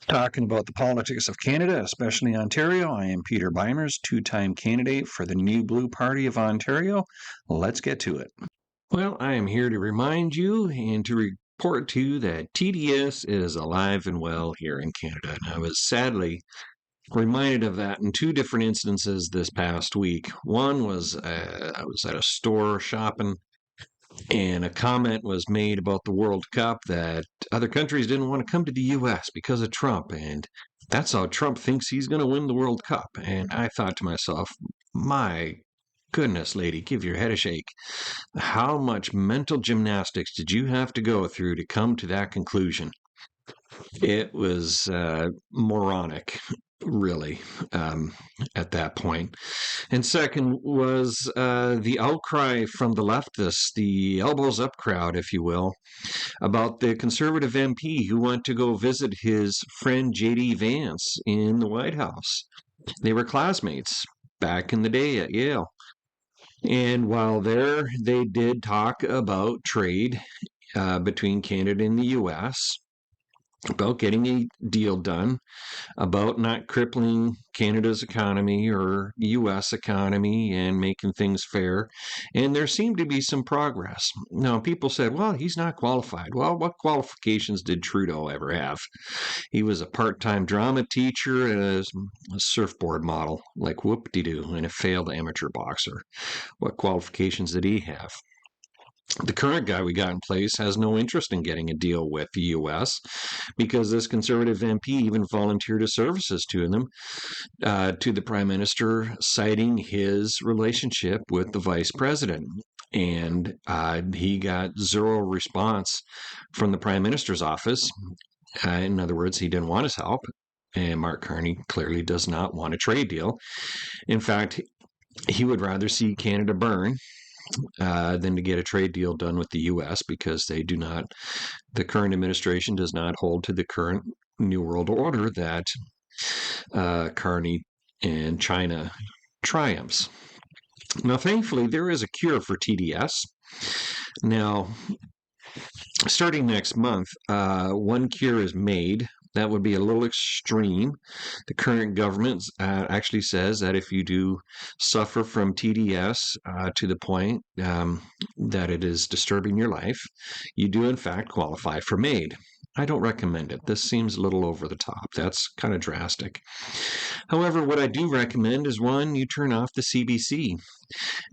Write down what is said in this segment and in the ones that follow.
Talking about the politics of Canada, especially Ontario. I am Peter Beimers, two-time candidate for the New Blue Party of Ontario. Let's get to it. Well, I am here to remind you and to report to you that TDS is alive and well here in Canada. And I was sadly reminded of that in two different instances this past week. One was I was at a store shopping, and a comment was made about the World Cup that other countries didn't want to come to the U.S. because of Trump, and that's how Trump thinks he's going to win the World Cup. And I thought to myself, my goodness, lady, give your head a shake. How much mental gymnastics did you have to go through to come to that conclusion? It was moronic, really, at that point. And second was the outcry from the leftists, the elbows up crowd, if you will, about the conservative MP who went to go visit his friend J.D. Vance in the White House. They were classmates back in the day at Yale. And while there, they did talk about trade between Canada and the U.S., about getting a deal done, about not crippling Canada's economy or U.S. economy and making things fair. And there seemed to be some progress. Now, people said, well, he's not qualified. Well, what qualifications did Trudeau ever have? He was a part-time drama teacher and a surfboard model, like whoop-de-doo, and a failed amateur boxer. What qualifications did he have? The current guy we got in place has no interest in getting a deal with the U.S. because this conservative MP even volunteered his services to them, to the prime minister, citing his relationship with the vice president. And he got zero response from the prime minister's office. In other words, he didn't want his help. And Mark Carney clearly does not want a trade deal. In fact, he would rather see Canada burn than to get a trade deal done with the U.S. because the current administration does not hold to the current New World Order that Carney and China triumphs. Now, thankfully, there is a cure for TDS. Now, starting next month, one cure is made. That would be a little extreme. The current government actually says that if you do suffer from TDS to the point that it is disturbing your life, you do in fact qualify for MAID. I don't recommend it. This seems a little over the top. That's kind of drastic. However, what I do recommend is one, you turn off the CBC.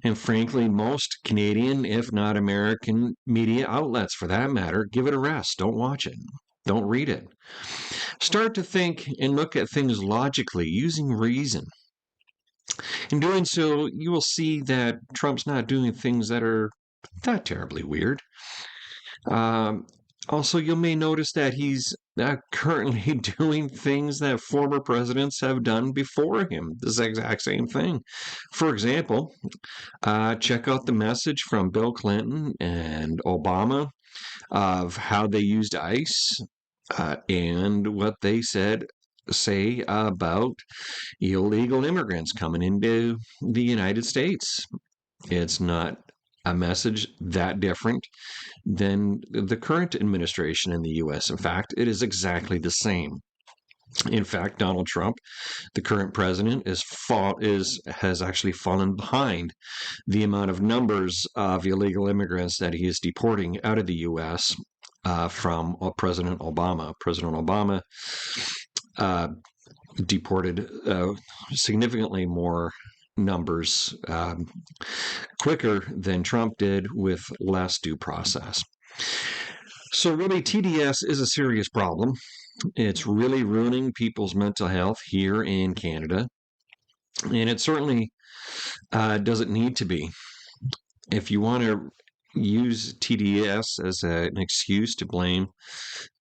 And frankly, most Canadian, if not American, media outlets for that matter, give it a rest. Don't watch it. Don't read it. Start to think and look at things logically, using reason. In doing so, you will see that Trump's not doing things that are that terribly weird. Also, you may notice that he's currently doing things that former presidents have done before him. This exact same thing. For example, check out the message from Bill Clinton and Obama of how they used ICE and what they say about illegal immigrants coming into the United States. It's not a message that different than the current administration in the U.S. In fact, it is exactly the same. In fact, Donald Trump, the current president, has actually fallen behind the amount of numbers of illegal immigrants that he is deporting out of the U.S. From President Obama. President Obama deported significantly more numbers quicker than Trump did with less due process. So really, TDS is a serious problem. It's really ruining people's mental health here in Canada, and it certainly doesn't need to be. If you want to use TDS as an excuse to blame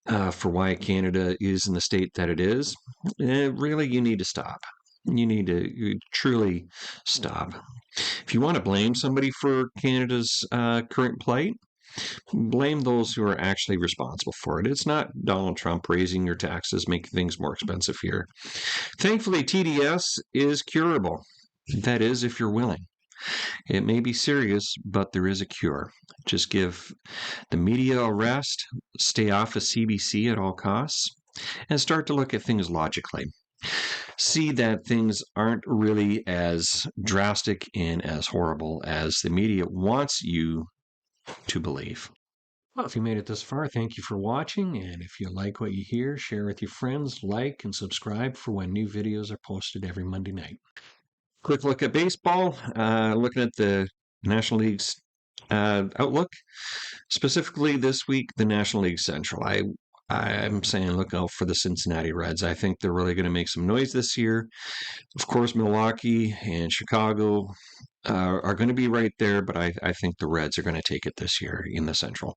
for why Canada is in the state that it is, really, you need to stop. You truly stop. If you want to blame somebody for Canada's current plight, blame those who are actually responsible for it. It's not Donald Trump raising your taxes, making things more expensive here. Thankfully, TDS is curable. That is, if you're willing. It may be serious, but there is a cure. Just give the media a rest, stay off of CBC at all costs, and start to look at things logically. See that things aren't really as drastic and as horrible as the media wants you to believe. Well, if you made it this far, thank you for watching. And if you like what you hear, share with your friends, like, and subscribe for when new videos are posted every Monday night. Quick look at baseball, looking at the National League's outlook. Specifically this week, the National League Central. I'm saying look out for the Cincinnati Reds. I think they're really going to make some noise this year. Of course, Milwaukee and Chicago are going to be right there, but I think the Reds are going to take it this year in the Central.